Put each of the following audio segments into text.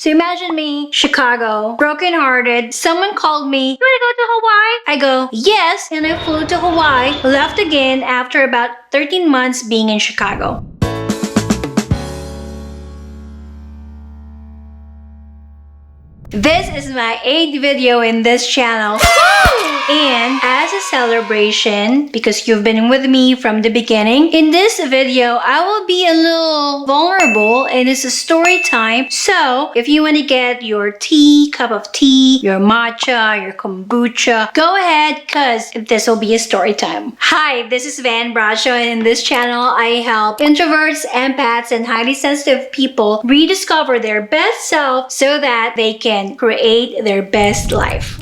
So imagine me, Chicago, brokenhearted. Someone called me, "You wanna go to Hawaii?" I go, "Yes," and I flew to Hawaii, left again after about 13 months being in Chicago. This is my 8th video in this channel. And as a celebration, because you've been with me from the beginning, in this video, I will be a little vulnerable and it's a story time. So if you want to get your cup of tea, your matcha, your kombucha, go ahead because this will be a story time. Hi, this is Van Bracho, and in this channel, I help introverts, empaths, and highly sensitive people rediscover their best self so that they can create their best life.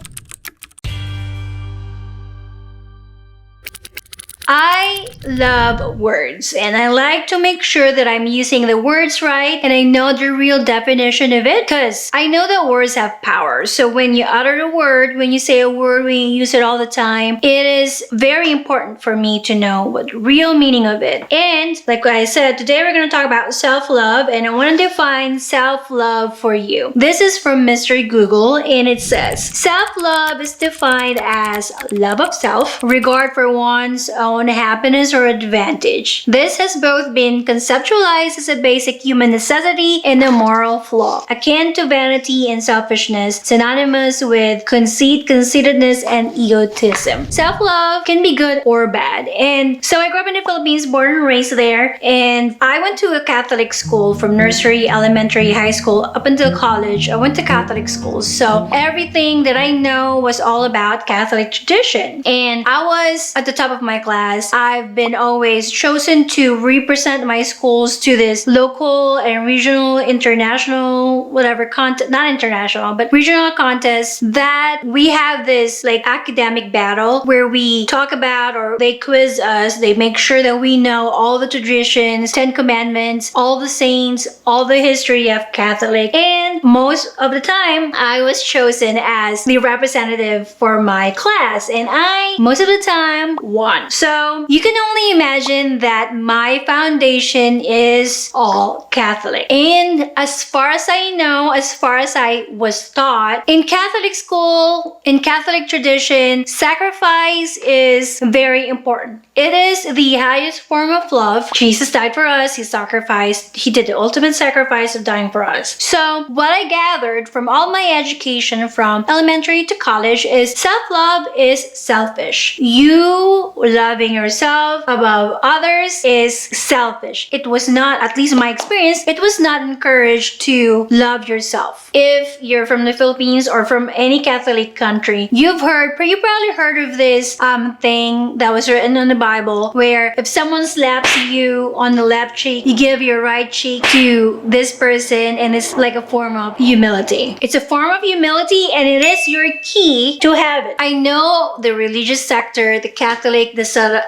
I love words, and I like to make sure that I'm using the words right and I know the real definition of it, because I know that words have power. So when you utter a word, when you say a word, when you use it all the time, it is very important for me to know what the real meaning of it. And like I said, today we're going to talk about self-love, and I want to define self-love for you. This is from Mr. Google, and it says, self-love is defined as love of self, regard for one's own happiness or advantage. This has both been conceptualized as a basic human necessity and a moral flaw, akin to vanity and selfishness, synonymous with conceit, conceitedness, and egotism. Self-love can be good or bad. And so I grew up in the Philippines, born and raised there, and I went to a Catholic school from nursery, elementary, high school, up until college. I went to Catholic schools, so everything that I know was all about Catholic tradition. And I was at the top of my class. I've been always chosen to represent my schools to this local and regional, international, whatever contest, not international, but regional contests, that we have this like academic battle where we talk about, or they quiz us, they make sure that we know all the traditions, 10 commandments, all the saints, all the history of Catholic. And most of the time, I was chosen as the representative for my class, and I, most of the time, won. So you can only imagine that my foundation is all Catholic. And as far as I know, as far as I was taught, in Catholic school, in Catholic tradition, sacrifice is very important. It is the highest form of love. Jesus died for us. He sacrificed. He did the ultimate sacrifice of dying for us. So what I gathered from all my education from elementary to college is self-love is selfish. You loving yourself above others is selfish. It was not, at least in my experience, it was not encouraged to love yourself. If you're from the Philippines or from any Catholic country, you probably heard of this thing that was written in the Bible, where if someone slaps you on the left cheek, you give your right cheek to this person, and it's like a form of humility. It's a form of humility, and it is your key to heaven. I know the religious sector, the Catholic,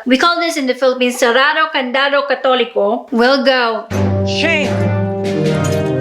we call this in the Philippines, Sarado Candado Católico, will go, shame,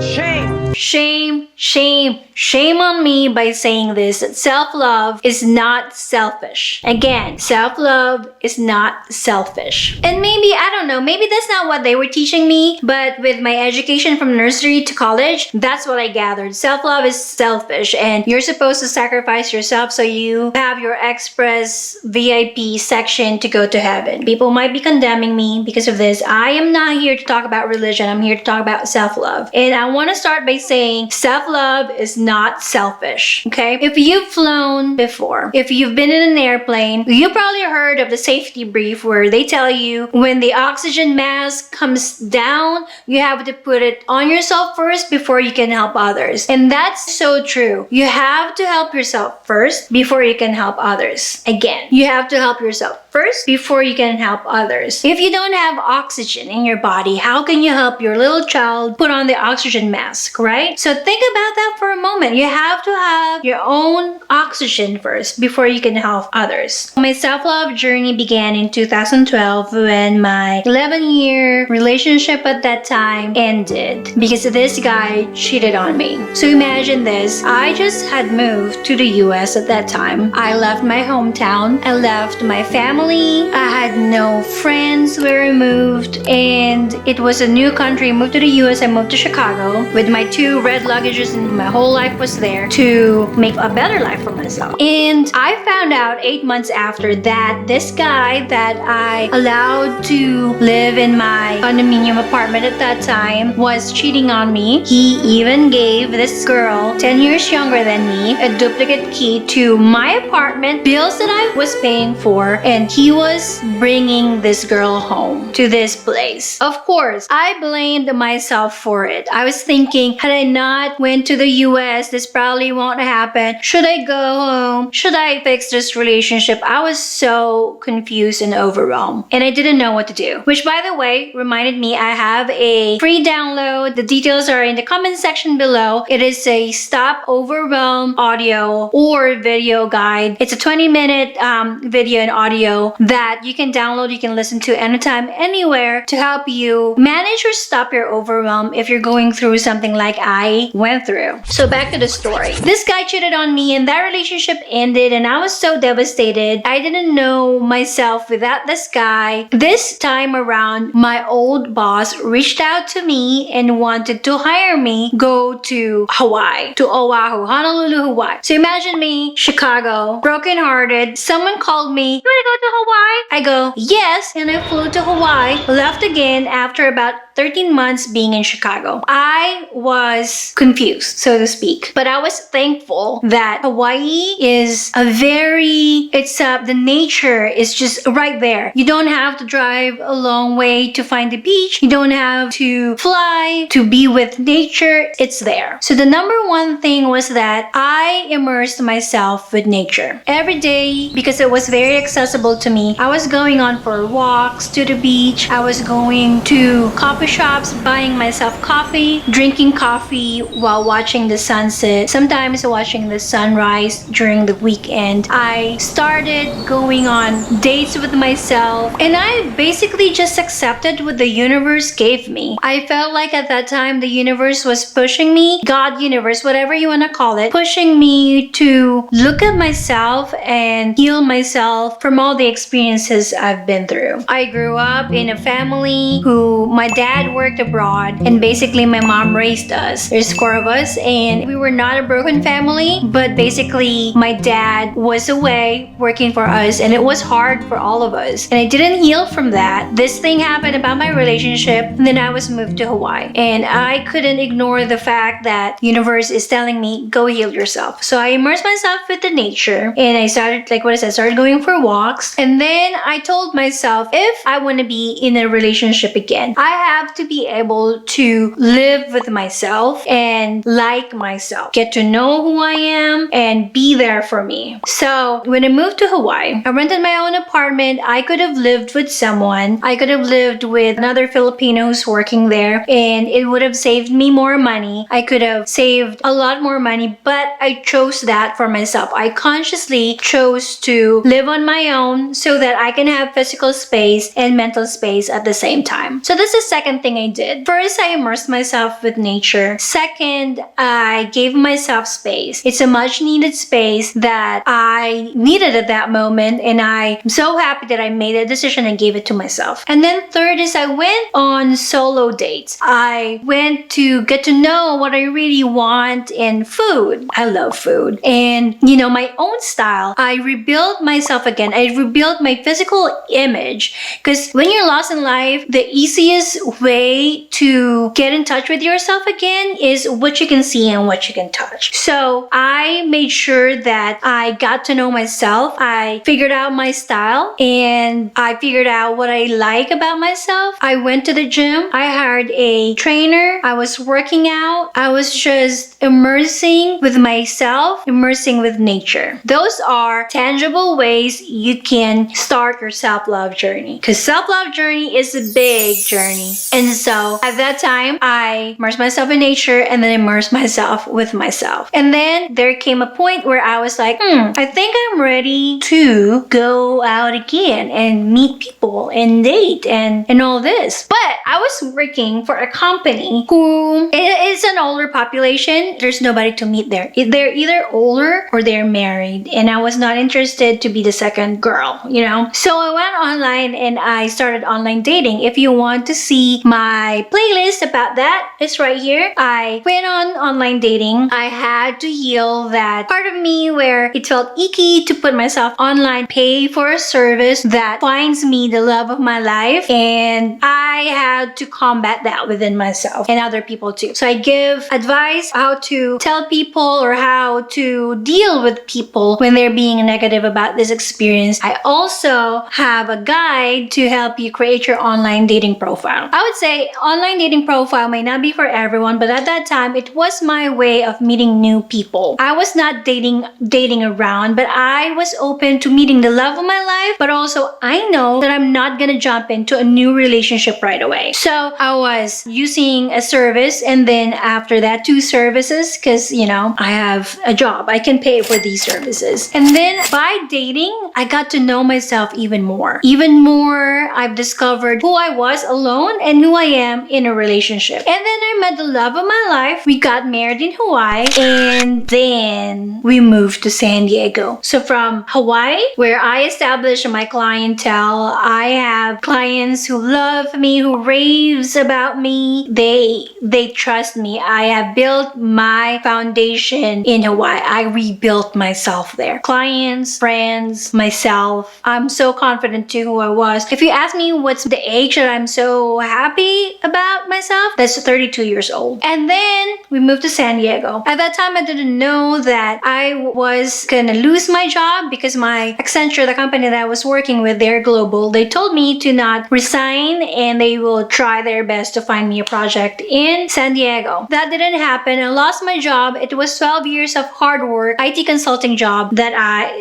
shame, shame, shame, shame on me by saying this, that self-love is not selfish. Again, self-love is not selfish. And maybe, I don't know, maybe that's not what they were teaching me, but with my education from nursery to college, that's what I gathered. Self-love is selfish, and you're supposed to sacrifice yourself so you have your express VIP section to go to heaven. People might be condemning me because of this. I am not here to talk about religion. I'm here to talk about self-love. And I want to start by saying self-love is not selfish, okay? If you've flown before, if you've been in an airplane, you probably heard of the safety brief where they tell you when the oxygen mask comes down, you have to put it on yourself first before you can help others. And that's so true. You have to help yourself first before you can help others. Again, you have to help yourself first before you can help others. If you don't have oxygen in your body, how can you help your little child put on the oxygen mask, right? So think about that for a moment. You have to have your own oxygen first before you can help others. My self-love journey began in 2012 when my 11-year relationship at that time ended because this guy cheated on me. So imagine this. I just had moved to the US at that time. I left my hometown. I left my family family. I had no friends where I moved, and it was a new country. I moved to the US, I moved to Chicago with my 2 red luggages, and my whole life was there to make a better life for myself. And I found out 8 months after that this guy that I allowed to live in my condominium apartment at that time was cheating on me. He even gave this girl, 10 years younger than me, a duplicate key to my apartment, bills that I was paying for, and he was bringing this girl home to this place. Of course, I blamed myself for it. I was thinking, had I not went to the US, this probably won't happen. Should I go home? Should I fix this relationship? I was so confused and overwhelmed, and I didn't know what to do. Which, by the way, reminded me I have a free download. The details are in the comment section below. It is a Stop Overwhelm audio or video guide. It's a 20-minute video and audio that you can download, you can listen to anytime, anywhere, to help you manage or stop your overwhelm if you're going through something like I went through. So back to the story. This guy cheated on me, and that relationship ended, and I was so devastated. I didn't know myself without this guy. This time around, my old boss reached out to me and wanted to hire me go to Hawaii, to Oahu, Honolulu, Hawaii. So imagine me, Chicago, brokenhearted. Someone called me, "You wanna go to Hawaii?" I go, "Yes," and I flew to Hawaii, left again after about 13 months being in Chicago. I was confused, so to speak, but I was thankful that Hawaii is the nature is just right there. You don't have to drive a long way to find the beach. You don't have to fly to be with nature. It's there. So the number one thing was that I immersed myself with nature every day because it was very accessible to me. I was going on for walks to the beach. I was going to coffee shops, buying myself coffee, drinking coffee while watching the sunset, sometimes watching the sunrise during the weekend. I started going on dates with myself, and I basically just accepted what the universe gave me. I felt like at that time the universe was pushing me, God, universe, whatever you want to call it, pushing me to look at myself and heal myself from all the experiences I've been through. I grew up in a family who my dad worked abroad, and basically my mom raised us. There's 4 of us, and we were not a broken family, but basically my dad was away working for us, and it was hard for all of us. And I didn't heal from that. This thing happened about my relationship, and then I was moved to Hawaii. And I couldn't ignore the fact that universe is telling me, go heal yourself. So I immersed myself with the nature, and I started, like what I said, started going for walks. And then I told myself, if I want to be in a relationship again, I have to be able to live with myself and like myself, get to know who I am, and be there for me. So when I moved to Hawaii, I rented my own apartment. I could have lived with someone. I could have lived with another Filipino who's working there, and it would have saved me more money. I could have saved a lot more money, but I chose that for myself. I consciously chose to live on my own so that I can have physical space and mental space at the same time. So this is the second thing I did. First, I immersed myself with nature. Second, I gave myself space. It's a much needed space that I needed at that moment, and I'm so happy that I made a decision and gave it to myself. And then third is I went on solo dates. I went to get to know what I really want in food. I love food. And, my own style. I rebuilt myself again. I rebuilt my physical image, because when you're lost in life, the easiest way to get in touch with yourself again is what you can see and what you can touch. So I made sure that I got to know myself. I figured out my style, and I figured out what I like about myself. I went to the gym. I hired a trainer. I was working out. I was just immersing with myself, immersing with nature. Those are tangible ways you can start your self-love journey, because self-love journey is a big journey. And so at that time, I immersed myself in nature and then immersed myself with myself. And then there came a point where I was like, I think I'm ready to go out again and meet people and date and all this. But I was working for a company who is an older population. There's nobody to meet there. They're either older or they're married. And I was not interested to be the second girl, you know? So I went online and I started online dating. If you want to see my playlist about that, it's right here. I went on online dating. I had to heal that part of me where it felt icky to put myself online, pay for a service that finds me the love of my life. And I had to combat that within myself and other people too. So I give advice how to tell people or how to deal with people when they're being negative about this experience. I also have a guide to help you create your online dating profile. I would say online dating profile may not be for everyone, but at that time, it was my way of meeting new people. I was not dating around, but I was open to meeting the love of my life, but also I know that I'm not gonna jump into a new relationship right away. So I was using a service, and then after that, 2 services, because you know, I have a job. I can pay for these services. And then by dating, I got to know myself even more. Even more, I've discovered who I was alone and who I am in a relationship. And then I met the love of my life. We got married in Hawaii, and then we moved to San Diego. So from Hawaii, where I established my clientele, I have clients who love me, who raves about me. They trust me. I have built my foundation in Hawaii. I rebuilt myself there. Clients, friends, myself. I'm so confident to who I was. If you ask me what's the age that I'm so happy about myself, that's 32 years old. And then we moved to San Diego. At that time, I didn't know that I was gonna lose my job because my Accenture, the company that I was working with, they're global. They told me to not resign and they will try their best to find me a project in San Diego. That didn't happen. I lost my job. It was 12 years of hard work, IT consulting job that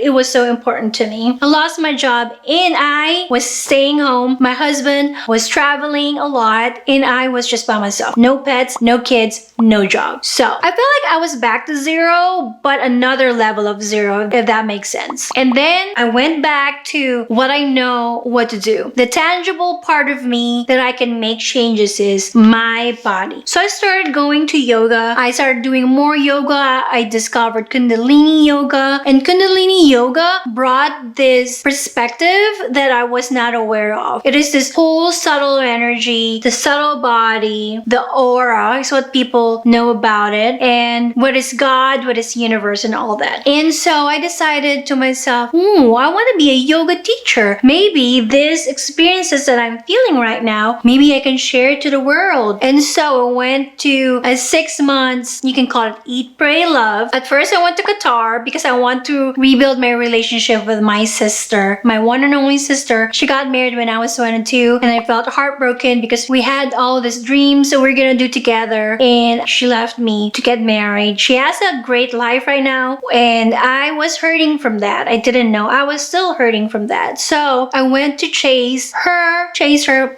it was so important to me. I lost my job and I was staying home. My husband was traveling a lot and I was just by myself. No pets, no kids, no job. So I felt like I was back to zero, but another level of zero, if that makes sense. And then I went back to what I know what to do. The tangible part of me that I can make changes is my body. So I started going to yoga. I started doing more yoga. I discovered Kundalini yoga, and Kundalini yoga brought this perspective that I was not aware of. It is this whole subtle energy, the subtle body, the aura is what people know about it, and what is God, what is universe, and all that. And so I decided to myself, I want to be a yoga teacher. Maybe these experiences that I'm feeling right now, maybe I can share it to the world. And so I went to a 6 months, you can call it Eat, Pray, Love. At first I went to Qatar because I want to rebuild my relationship with my sister, my one and only sister. She got married when I was 22 and I felt heartbroken because we had all this dreams that we're gonna do together, and she left me to get married. She has a great life right now and I was hurting from that. I didn't know. I was still hurting from that. So I went to chase her,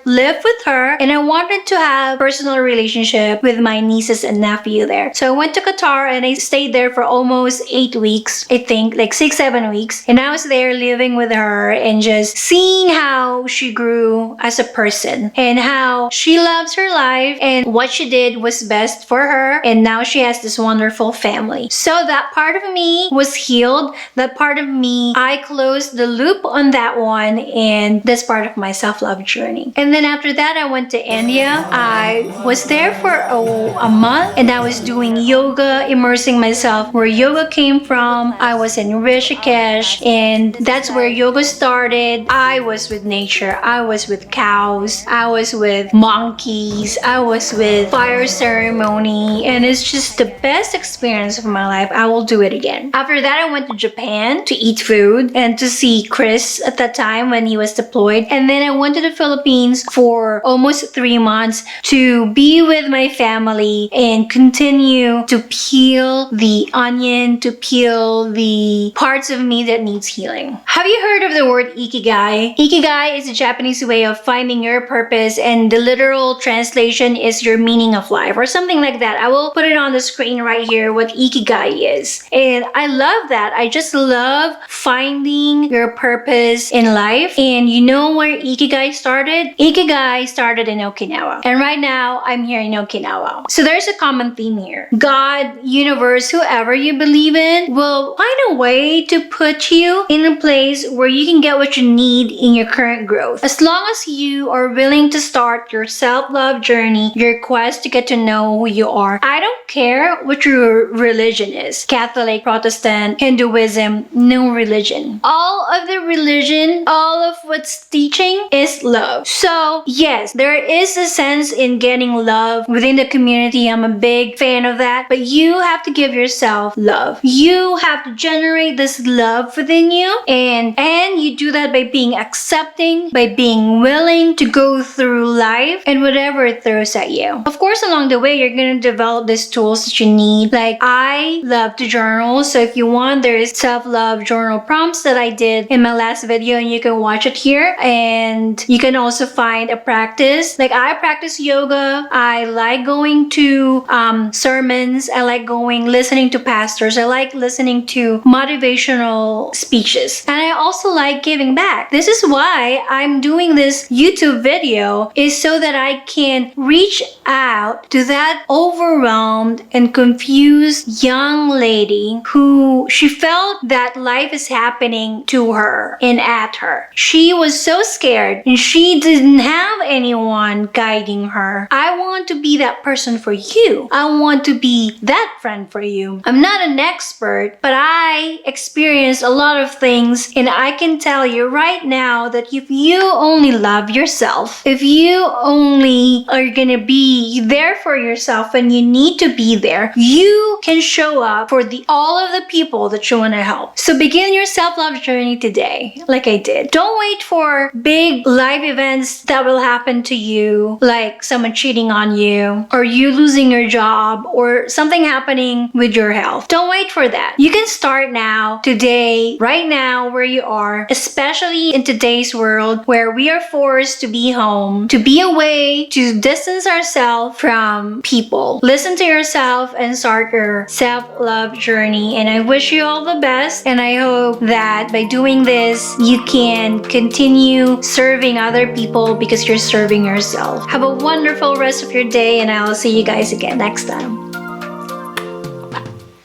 live with her, and I wanted to have personal relationship with my nieces and nephew there. So I went to Qatar and I stayed there for almost 8 weeks, I think, like 6-7 weeks. And I was there living with her and just seeing how she grew as a person and how she loves her life and what she did was best for her. And now she has this wonderful family. So that part of me was healed. That part of me, I closed the loop on that one, and that's part of my self-love journey. And then after that, I went to India. I was there for a month and I was doing yoga, immersing myself where yoga came from. I was in Rishikesh and that's where yoga started. I was with nature. I was with cows. I was with monkeys. I was with fire ceremony, and it's just the best experience of my life. I will do it again. After that, I went to Japan to eat food and to see Chris at that time when he was deployed. And then I went to the Philippines for almost 3 months to be with my family and continue to peel the onion, to peel the parts of me that needs healing. Have you heard of the word Ikigai? Ikigai is a Japanese way of finding your purpose and and the literal translation is your meaning of life or something like that. I will put it on the screen right here what Ikigai is. And I love that. I just love finding your purpose in life. And you know where Ikigai started? Ikigai started in Okinawa. And right now, I'm here in Okinawa. So there's a common theme here. God, universe, whoever you believe in will find a way to put you in a place where you can get what you need in your current growth. As long as you are willing to start your self-love journey, your quest to get to know who you are. I don't care what your religion is. Catholic, Protestant, Hinduism, no religion. All of the religion, all of what's teaching is love. So yes, there is a sense in getting love within the community. I'm a big fan of that. But you have to give yourself love. You have to generate this love within you. And you do that by being accepting, by being willing to go through life and whatever it throws at you. Of course, along the way, you're going to develop these tools that you need. Like I love to journal. So if you want, there's self-love journal prompts that I did in my last video and you can watch it here. And you can also find a practice. Like I practice yoga. I like going to sermons. I like listening to pastors. I like listening to motivational speeches. And I also like giving back. This is why I'm doing this YouTube video, is so that I can reach out to that overwhelmed and confused young lady who she felt that life is happening to her and at her. She was so scared and she didn't have anyone guiding her. I want to be that person for you. I want to be that friend for you. I'm not an expert, but I experienced a lot of things, and I can tell you right now that if you only love yourself, if you only are gonna be there for yourself when you need to be there, you can show up for all of the people that you want to help. So begin your self-love journey today, like I did. Don't wait for big life events that will happen to you, like someone cheating on you, or you losing your job, or something happening with your health. Don't wait for that. You can start now, today, right now, where you are, especially in today's world where we are forced to be home, to be away, to distance ourselves from people. Listen to yourself and start your self-love journey. And I wish you all the best. And I hope that by doing this, you can continue serving other people because you're serving yourself. Have a wonderful rest of your day, and I will see you guys again next time.